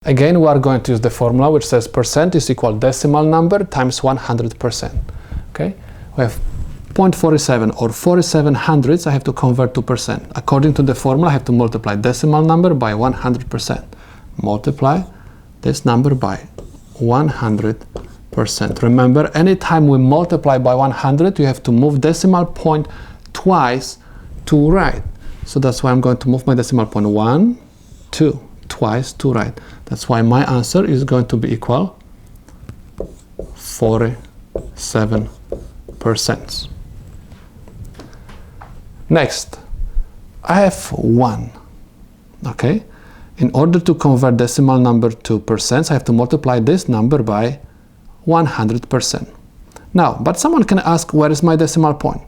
Again, we are going to use the formula which says percent is equal decimal number times 100%. Okay, we have 0.47 or 47 hundredths. I have to convert to percent. According to the formula, I have to multiply decimal number by 100%. Multiply this number by 100%. Remember, anytime we multiply by 100, you have to move decimal point twice to right. So that's why I'm going to move my decimal point 1, 2, twice to right. That's why my answer is going to be equal 47%. Next, I have 1. Okay, in order to convert decimal number to percents, I have to multiply this number by 100%. Now, but someone can ask, where is my decimal point?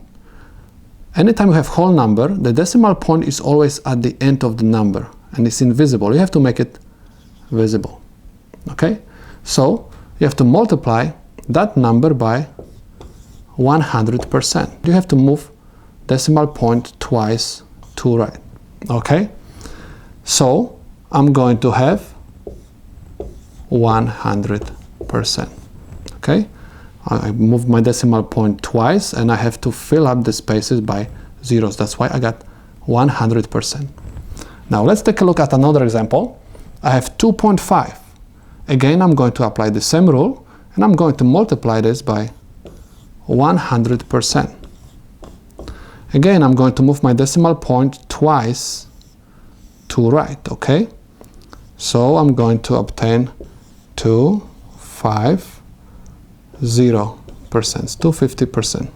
Anytime you have whole number, the decimal point is always at the end of the number and it's invisible. You have to make it visible. Okay, so you have to multiply that number by 100%. You have to move decimal point twice to right. Okay, so I'm going to have 100%. Okay, I moved my decimal point twice and I have to fill up the spaces by zeros. That's why I got 100%. Now let's take a look at another example. I have 2.5. Again, I'm going to apply the same rule and I'm going to multiply this by 100%. Again, I'm going to move my decimal point twice to right. Okay, so I'm going to obtain 250%, 250%.